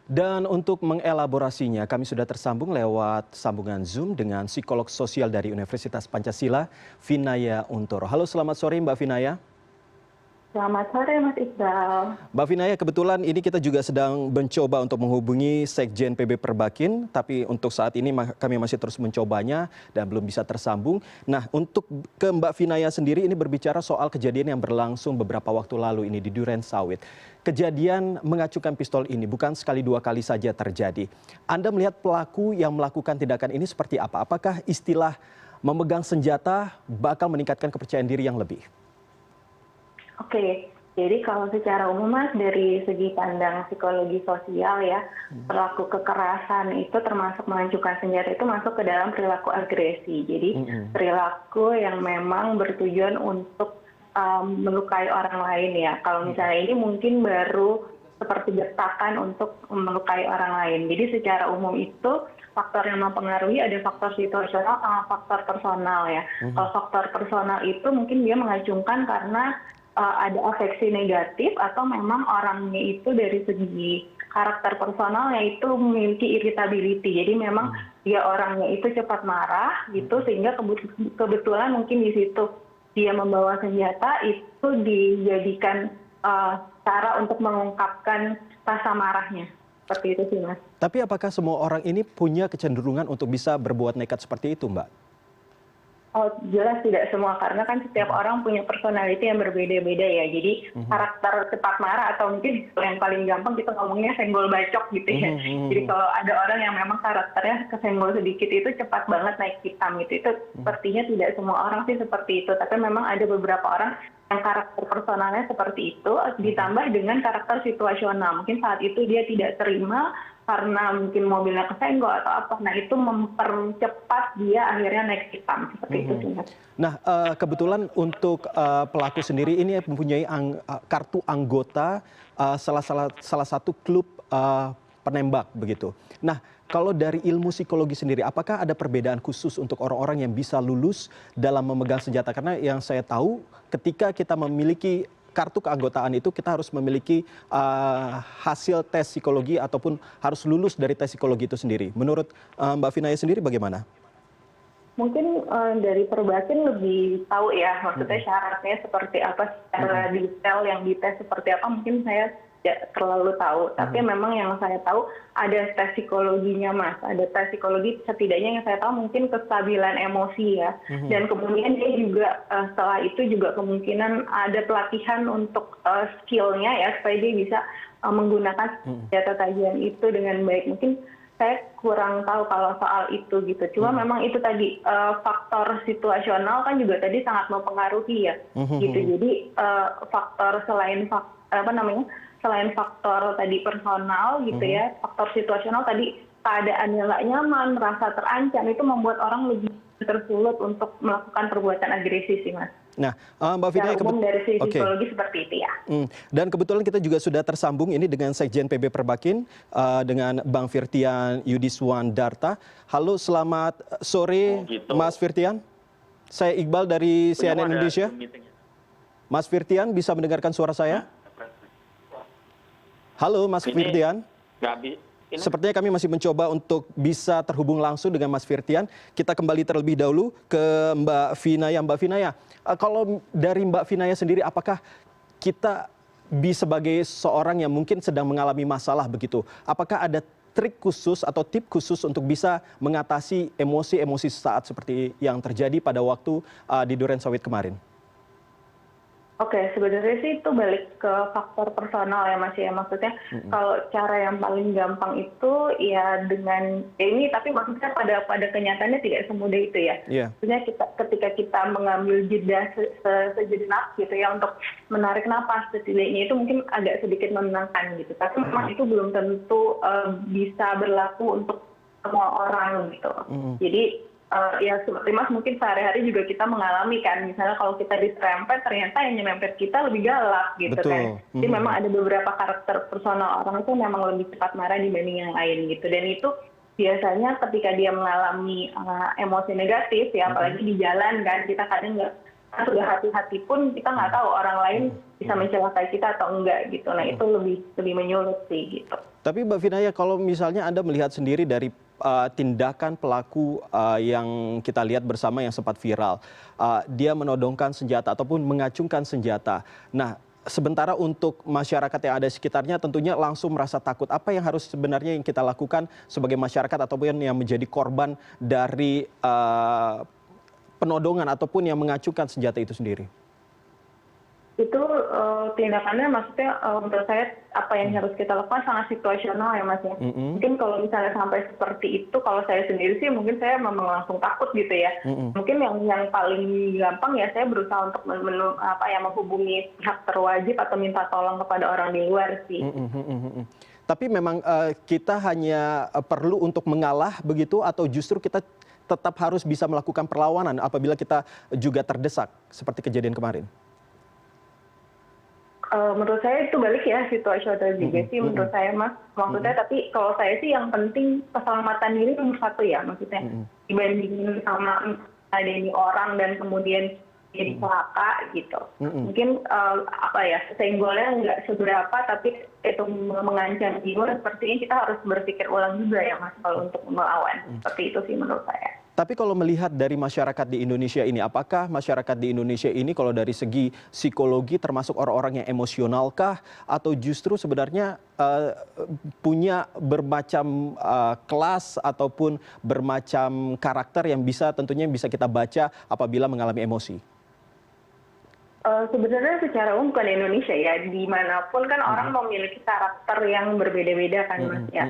Dan untuk mengelaborasinya, kami sudah tersambung lewat sambungan Zoom dengan psikolog sosial dari Universitas Pancasila, Vinaya Untoro. Halo, selamat sore Mbak Vinaya. Selamat sore Mas Iqbal. Mbak Vinaya, kebetulan ini kita juga sedang mencoba untuk menghubungi Sekjen PB Perbakin, tapi untuk saat ini kami masih terus mencobanya dan belum bisa tersambung. Nah, untuk ke Mbak Vinaya sendiri ini berbicara soal kejadian yang berlangsung beberapa waktu lalu ini di Duren Sawit. Kejadian mengacukan pistol ini bukan sekali dua kali saja terjadi. Anda melihat pelaku yang melakukan tindakan ini seperti apa? Apakah istilah memegang senjata bakal meningkatkan kepercayaan diri yang lebih? Oke, jadi kalau secara umum Mas dari segi pandang psikologi sosial ya, perilaku kekerasan itu termasuk mengacukan senjata itu masuk ke dalam perilaku agresi. Jadi perilaku yang memang bertujuan untuk melukai orang lain ya. Kalau misalnya ini mungkin baru seperti gertakan untuk melukai orang lain. Jadi secara umum itu faktor yang mempengaruhi ada faktor situasional sama faktor personal ya. Kalau faktor personal itu mungkin dia mengacungkan karena ada afeksi negatif atau memang orangnya itu dari segi karakter personalnya itu memiliki irritability. Jadi memang dia orangnya itu cepat marah gitu sehingga kebetulan mungkin di situ dia membawa senjata itu dijadikan cara untuk mengungkapkan rasa marahnya. Seperti itu sih Mas. Tapi apakah semua orang ini punya kecenderungan untuk bisa berbuat nekat seperti itu, Mbak? Oh, jelas tidak semua, karena kan setiap orang punya personality yang berbeda-beda ya. Jadi karakter cepat marah atau mungkin yang paling gampang kita ngomongnya senggol bacok gitu ya. Jadi kalau ada orang yang memang karakternya kesenggol sedikit itu cepat banget naik hitam gitu. Itu sepertinya tidak semua orang sih seperti itu. Tapi memang ada beberapa orang yang karakter personalnya seperti itu ditambah dengan karakter situasional. Mungkin saat itu dia tidak terima karena mungkin mobilnya kesenggol atau apa. Nah, itu mempercepat dia akhirnya naik hitam. Seperti itu sih, Mas. Nah, kebetulan untuk pelaku sendiri ini mempunyai kartu anggota salah satu klub penembak begitu. Nah, kalau dari ilmu psikologi sendiri, apakah ada perbedaan khusus untuk orang-orang yang bisa lulus dalam memegang senjata? Karena yang saya tahu ketika kita memiliki kartu keanggotaan itu kita harus memiliki hasil tes psikologi ataupun harus lulus dari tes psikologi itu sendiri. Menurut Mbak Vinaya sendiri bagaimana? Mungkin dari Perbakin lebih tahu ya, maksudnya syaratnya seperti apa, secara detail yang dites seperti apa mungkin saya tidak terlalu tahu. Tapi memang yang saya tahu ada tes psikologinya Mas, ada tes psikologi setidaknya yang saya tahu mungkin kestabilan emosi ya. Dan kemudian dia juga setelah itu juga kemungkinan ada pelatihan untuk skillnya ya supaya dia bisa menggunakan senjata tajam itu dengan baik. Mungkin saya kurang tahu kalau soal itu gitu. Cuma memang itu tadi faktor situasional kan juga tadi sangat mempengaruhi ya. Gitu. Jadi faktor selain selain faktor tadi personal gitu ya, faktor situasional tadi keadaannya nggak nyaman, merasa terancam itu membuat orang lebih tersulut untuk melakukan perbuatan agresi sih Mas. Nah, Mbak Vinaya, dari sisi psikologi seperti itu ya. Dan kebetulan kita juga sudah tersambung ini dengan Sekjen PB Perbakin dengan Bang Firtian Yudiswan Darta. Halo, selamat sore Mas Firtian. Saya Iqbal dari CNN Indonesia. Mas Firtian bisa mendengarkan suara saya? Halo Mas Firtian. Sepertinya kami masih mencoba untuk bisa terhubung langsung dengan Mas Firtian. Kita kembali terlebih dahulu ke Mbak Vinaya. Mbak Vinaya, kalau dari Mbak Vinaya sendiri, apakah kita sebagai seorang yang mungkin sedang mengalami masalah begitu, apakah ada trik khusus atau tip khusus untuk bisa mengatasi emosi-emosi saat seperti yang terjadi pada waktu di Duren Sawit kemarin? Oke, sebenarnya sih itu balik ke faktor personal ya Mas ya. Maksudnya kalau cara yang paling gampang itu ya dengan ini, tapi maksudnya pada kenyataannya tidak semudah itu ya. Maksudnya ketika kita mengambil jeda sejenak gitu ya untuk menarik napas setidaknya itu mungkin agak sedikit menenangkan gitu. Tapi memang itu belum tentu bisa berlaku untuk semua orang gitu. Jadi ya seperti Mas mungkin sehari-hari juga kita mengalami kan, misalnya kalau kita diserempet ternyata yang nyerempet kita lebih galak gitu kan. Jadi memang ada beberapa karakter personal orang itu memang lebih cepat marah dibanding yang lain gitu. Dan itu biasanya ketika dia mengalami emosi negatif ya, apalagi di jalan kan, kita kadang sudah hati-hati pun kita nggak tahu orang lain bisa mencelakai kita atau enggak gitu. Nah itu lebih menyulut sih gitu. Tapi Mbak Vinaya, kalau misalnya Anda melihat sendiri dari tindakan pelaku yang kita lihat bersama yang sempat viral, dia menodongkan senjata ataupun mengacungkan senjata. Nah, sementara untuk masyarakat yang ada di sekitarnya tentunya langsung merasa takut. Apa yang harus sebenarnya yang kita lakukan sebagai masyarakat ataupun yang menjadi korban dari penodongan ataupun yang mengacungkan senjata itu sendiri? Itu tindakannya maksudnya menurut saya apa yang harus kita lakukan sangat situasional ya Mas ya. Mungkin kalau misalnya sampai seperti itu, kalau saya sendiri sih mungkin saya memang langsung takut gitu ya. Mungkin yang paling gampang ya saya berusaha untuk menghubungi pihak terwajib atau minta tolong kepada orang di luar sih. Tapi memang kita hanya perlu untuk mengalah begitu atau justru kita tetap harus bisa melakukan perlawanan apabila kita juga terdesak seperti kejadian kemarin? Menurut saya itu balik ya situasional juga sih menurut saya Mas. Maksudnya tapi kalau saya sih yang penting keselamatan diri nomor satu ya maksudnya. Dibandingin sama adanya orang dan kemudian jadi celaka gitu. Mungkin senggolnya nggak seberapa tapi itu mengancam jiwa sepertinya kita harus berpikir ulang juga ya Mas kalau untuk melawan. Seperti itu sih menurut saya. Tapi kalau melihat dari masyarakat di Indonesia ini, apakah masyarakat di Indonesia ini kalau dari segi psikologi termasuk orang-orang yang emosionalkah atau justru sebenarnya punya bermacam kelas ataupun bermacam karakter yang tentunya bisa kita baca apabila mengalami emosi? Sebenarnya secara umum bukan Indonesia ya, dimanapun kan orang memiliki karakter yang berbeda-beda kan Mas ya.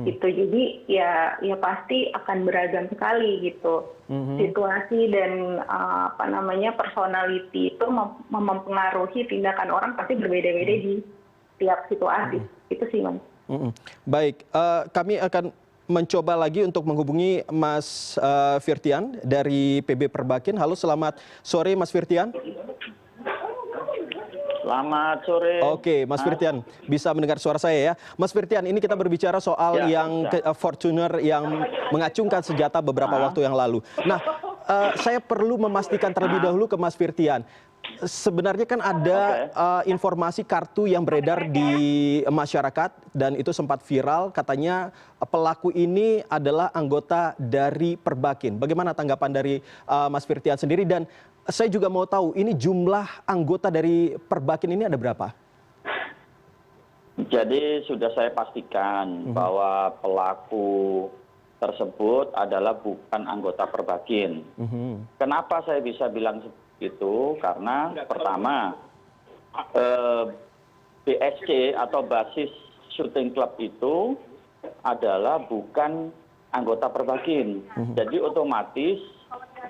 Gitu. Jadi ya pasti akan beragam sekali gitu. Situasi dan personality itu mempengaruhi tindakan orang pasti berbeda-beda di tiap situasi. Itu sih Mas. Baik, kami akan mencoba lagi untuk menghubungi Mas Firtian dari PB Perbakin. Halo, selamat sore Mas Firtian. Selamat sore. Oke, Mas Firtian bisa mendengar suara saya ya. Mas Firtian, ini kita berbicara soal yang Fortuner yang mengacungkan senjata beberapa waktu yang lalu. Nah, saya perlu memastikan terlebih dahulu ke Mas Firtian. Sebenarnya kan ada informasi kartu yang beredar di masyarakat dan itu sempat viral. Katanya pelaku ini adalah anggota dari Perbakin. Bagaimana tanggapan dari Mas Firtian sendiri? Dan saya juga mau tahu ini jumlah anggota dari Perbakin ini ada berapa? Jadi sudah saya pastikan bahwa pelaku tersebut adalah bukan anggota Perbakin. Kenapa saya bisa bilang seperti itu? Karena pertama BSC atau Basis Shooting Club itu adalah bukan anggota Perbakin. Jadi otomatis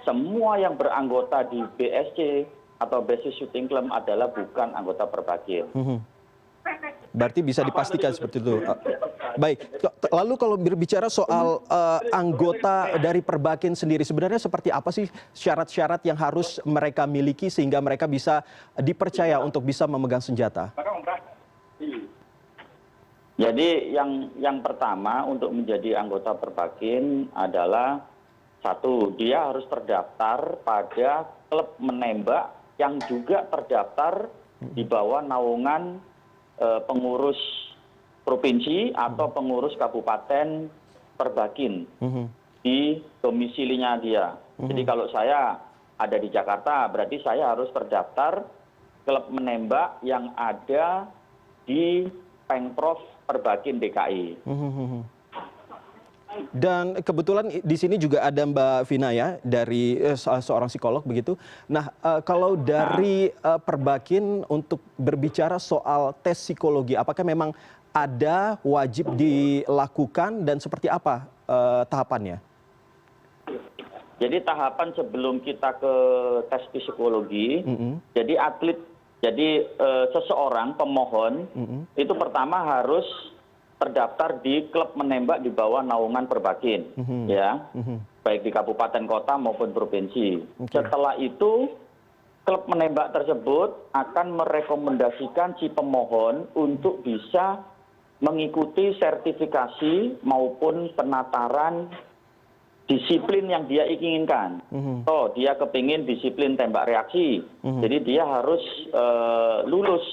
semua yang beranggota di BSC atau Basis Shooting Club adalah bukan anggota Perbakin. Berarti bisa dipastikan seperti itu. Baik, lalu kalau berbicara soal anggota dari Perbakin sendiri, sebenarnya seperti apa sih syarat-syarat yang harus mereka miliki sehingga mereka bisa dipercaya untuk bisa memegang senjata? Jadi yang pertama untuk menjadi anggota Perbakin adalah satu, dia harus terdaftar pada klub menembak yang juga terdaftar di bawah naungan pengurus provinsi atau pengurus kabupaten Perbakin di domisilinya dia. Jadi kalau saya ada di Jakarta, berarti saya harus terdaftar klub menembak yang ada di Pengprov Perbakin DKI. Dan kebetulan di sini juga ada Mbak Vina ya, dari seorang psikolog begitu. Nah, kalau dari Perbakin untuk berbicara soal tes psikologi, apakah memang ada wajib dilakukan dan seperti apa tahapannya? Jadi tahapan sebelum kita ke tes psikologi, jadi seseorang pemohon itu pertama harus terdaftar di klub menembak di bawah naungan Perbakin, ya, baik di kabupaten kota maupun provinsi. Setelah itu, klub menembak tersebut akan merekomendasikan si pemohon untuk bisa mengikuti sertifikasi maupun penataran disiplin yang dia inginkan. Oh, dia kepingin disiplin tembak reaksi, jadi dia harus lulus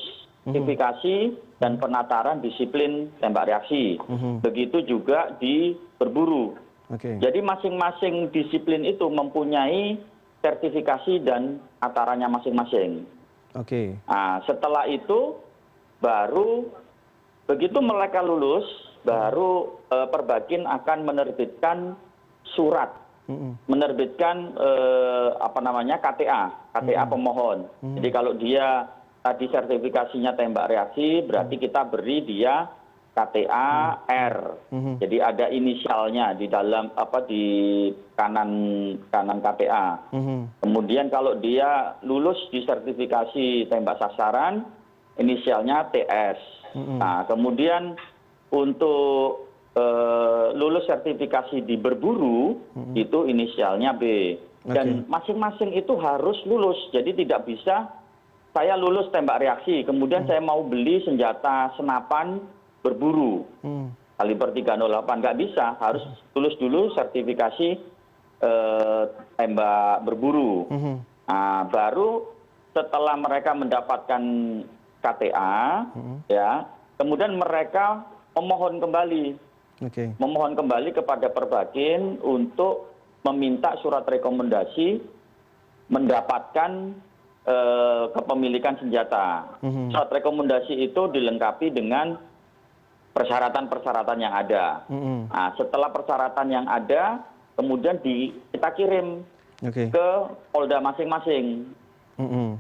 sertifikasi dan penataran disiplin tembak reaksi. Begitu juga di berburu. Jadi masing-masing disiplin itu mempunyai sertifikasi dan tatarannya masing-masing. Nah, setelah itu baru begitu mereka lulus, baru Perbakin akan menerbitkan surat, menerbitkan KTA pemohon. Jadi kalau dia tadi sertifikasinya tembak reaksi, berarti kita beri dia KTA R. Jadi ada inisialnya di dalam di kanan KTA. Kemudian kalau dia lulus di sertifikasi tembak sasaran, inisialnya TS. Nah, kemudian untuk lulus sertifikasi di berburu, itu inisialnya B. Dan masing-masing itu harus lulus. Jadi tidak bisa saya lulus tembak reaksi, kemudian saya mau beli senjata senapan berburu kaliber 308, nggak bisa, harus lulus dulu sertifikasi tembak berburu. Nah, baru setelah mereka mendapatkan KTA, ya, kemudian mereka memohon kembali kepada Perbakin untuk meminta surat rekomendasi mendapatkan kepemilikan senjata. Surat rekomendasi itu dilengkapi dengan persyaratan-persyaratan yang ada. Nah, setelah persyaratan yang ada, kemudian kita kirim ke Polda masing-masing.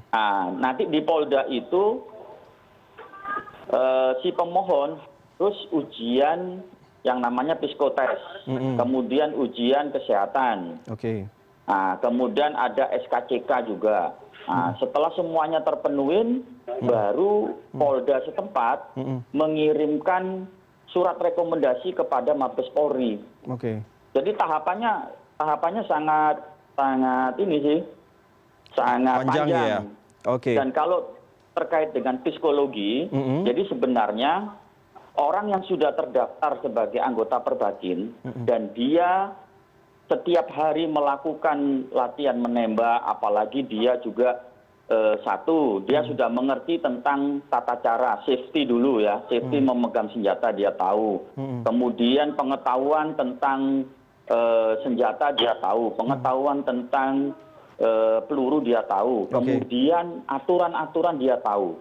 Nah, nanti di Polda itu si pemohon terus ujian yang namanya psikotes, kemudian ujian kesehatan. Nah, kemudian ada SKCK juga. Nah, setelah semuanya terpenuhi, baru Polda setempat mengirimkan surat rekomendasi kepada Mabes Polri. Jadi tahapannya sangat ini sih, sangat panjang. Dan kalau terkait dengan psikologi, jadi sebenarnya orang yang sudah terdaftar sebagai anggota Perbakin dan dia setiap hari melakukan latihan menembak, apalagi dia juga dia sudah mengerti tentang tata cara safety dulu ya, safety memegang senjata dia tahu, kemudian pengetahuan tentang senjata dia tahu, pengetahuan tentang peluru dia tahu, kemudian aturan-aturan dia tahu.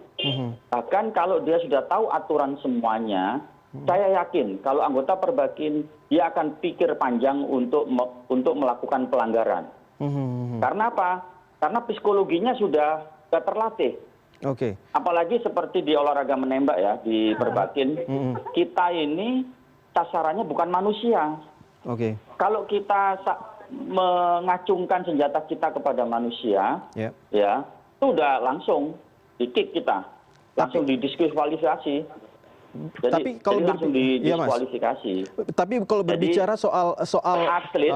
Bahkan kalau dia sudah tahu aturan semuanya, saya yakin kalau anggota Perbakin dia akan pikir panjang untuk melakukan pelanggaran. Karena apa? Karena psikologinya sudah terlatih. Apalagi seperti di olahraga menembak ya, di Perbakin, kita ini sasarannya bukan manusia. Kalau kita mengacungkan senjata kita kepada manusia, ya, itu udah langsung di-kick kita, langsung didiskualifikasi. Tapi kalau langsung didiskualifikasi. Tapi kalau berbicara soal atlet,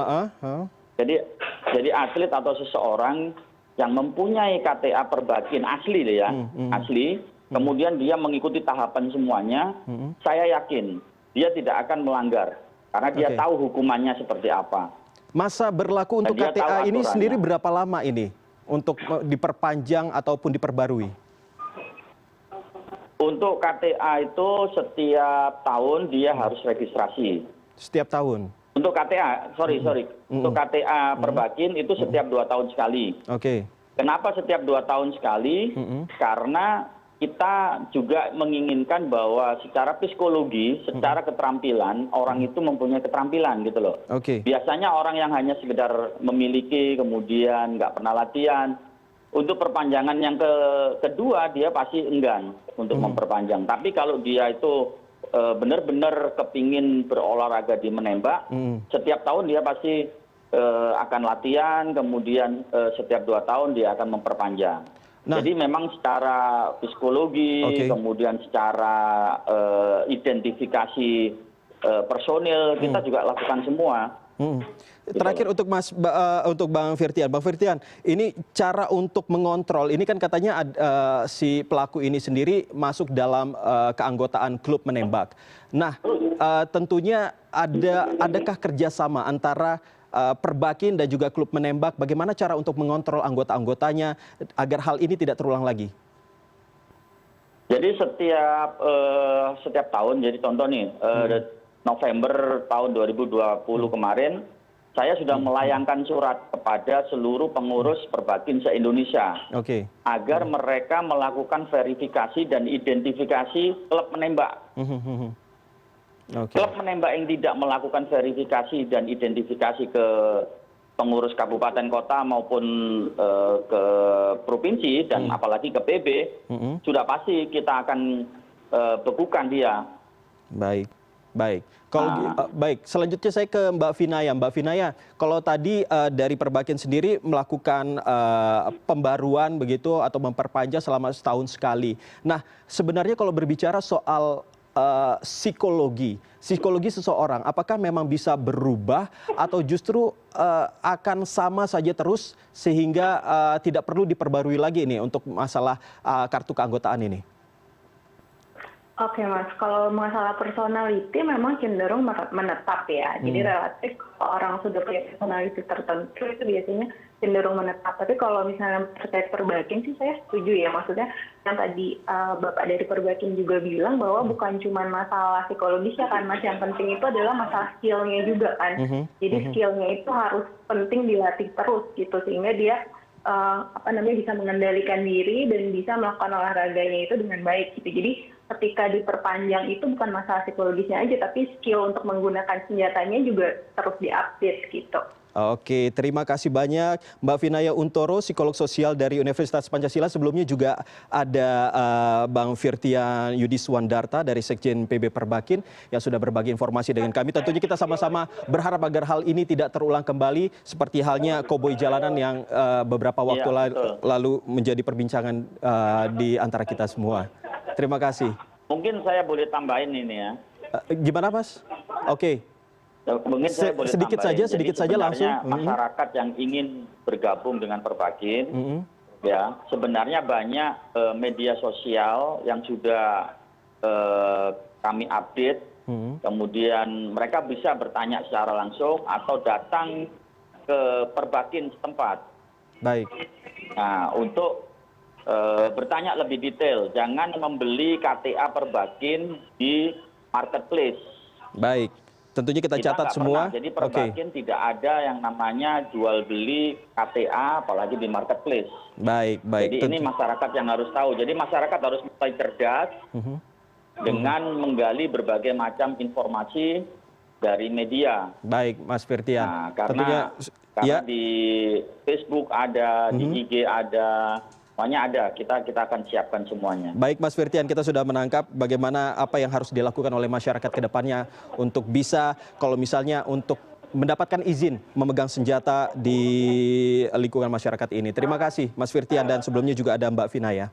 jadi atlet atau seseorang yang mempunyai KTA Perbakin asli ya, asli, kemudian dia mengikuti tahapan semuanya, saya yakin dia tidak akan melanggar karena dia tahu hukumannya seperti apa. Masa berlaku untuk KTA ini sendiri berapa lama ini untuk diperpanjang ataupun diperbarui? Untuk KTA itu setiap tahun dia harus registrasi. Setiap tahun? Untuk KTA, sorry. Untuk KTA Perbakin itu setiap 2 tahun sekali. Kenapa setiap 2 tahun sekali? Karena kita juga menginginkan bahwa secara psikologi, secara keterampilan, orang itu mempunyai keterampilan gitu loh. Biasanya orang yang hanya sekedar memiliki, kemudian nggak pernah latihan, untuk perpanjangan yang kedua dia pasti enggan untuk memperpanjang. Tapi kalau dia itu benar-benar kepingin berolahraga di menembak, setiap tahun dia pasti akan latihan, kemudian setiap 2 tahun dia akan memperpanjang. Jadi memang secara psikologi, kemudian secara identifikasi personil, kita juga lakukan semua. Hmm. Terakhir untuk untuk Bang Firtian. Bang Firtian, ini cara untuk mengontrol, ini kan katanya si pelaku ini sendiri masuk dalam keanggotaan klub menembak. Nah, tentunya adakah kerjasama antara Perbakin dan juga klub menembak? Bagaimana cara untuk mengontrol anggota-anggotanya agar hal ini tidak terulang lagi? Jadi setiap tahun, jadi contoh nih, November tahun 2020 kemarin, saya sudah melayangkan surat kepada seluruh pengurus Perbakin se-Indonesia agar mereka melakukan verifikasi dan identifikasi klub menembak. Klub menembak yang tidak melakukan verifikasi dan identifikasi ke pengurus kabupaten kota maupun ke provinsi dan apalagi ke PB, sudah pasti kita akan bekukan dia. Baik. Baik, baik. Selanjutnya saya ke Mbak Vinaya. Mbak Vinaya, kalau tadi dari Perbakin sendiri melakukan pembaruan begitu atau memperpanjang selama setahun sekali. Nah, sebenarnya kalau berbicara soal psikologi seseorang, apakah memang bisa berubah atau justru akan sama saja terus sehingga tidak perlu diperbarui lagi ini untuk masalah kartu keanggotaan ini? Oke Mas, kalau masalah personality memang cenderung menetap ya. Jadi relatif kalau orang sudah punya personality tertentu itu biasanya cenderung menetap. Tapi kalau misalnya terkait Perbakin sih saya setuju ya. Maksudnya yang tadi Bapak dari Perbakin juga bilang bahwa bukan cuma masalah psikologis ya kan Mas. Yang penting itu adalah masalah skillnya juga kan. Jadi skillnya itu harus penting dilatih terus gitu. Sehingga dia bisa mengendalikan diri dan bisa melakukan olahraganya itu dengan baik gitu. Jadi ketika diperpanjang itu bukan masalah psikologisnya aja, tapi skill untuk menggunakan senjatanya juga terus diupdate gitu. Oke, terima kasih banyak Mbak Vinaya Untoro, psikolog sosial dari Universitas Pancasila. Sebelumnya juga ada Bang Firtian Yudiswandarta dari Sekjen PB Perbakin yang sudah berbagi informasi dengan kami. Tentunya kita sama-sama berharap agar hal ini tidak terulang kembali seperti halnya koboi jalanan yang beberapa waktu lalu menjadi perbincangan di antara kita semua. Terima kasih. Mungkin saya boleh tambahin ini ya. Gimana Mas? Oke. Mungkin saya boleh sedikit tambahin. sedikit saja langsung. Masyarakat yang ingin bergabung dengan Perbakin, ya sebenarnya banyak media sosial yang sudah kami update. Kemudian mereka bisa bertanya secara langsung atau datang ke Perbakin setempat. Baik. Nah, untuk bertanya lebih detail, jangan membeli KTA Perbakin di marketplace. Baik. Tentunya kita catat semua. Jadi Perbakin tidak ada yang namanya jual beli KTA apalagi di marketplace. Baik. Jadi ini masyarakat yang harus tahu. Jadi masyarakat harus mulai cerdas dengan menggali berbagai macam informasi dari media. Baik, Mas Firtian. Nah, karena di Facebook ada, di IG ada, semuanya ada, kita akan siapkan semuanya. Baik Mas Firtian, kita sudah menangkap bagaimana apa yang harus dilakukan oleh masyarakat ke depannya untuk bisa kalau misalnya untuk mendapatkan izin memegang senjata di lingkungan masyarakat ini. Terima kasih Mas Firtian dan sebelumnya juga ada Mbak Vinaya.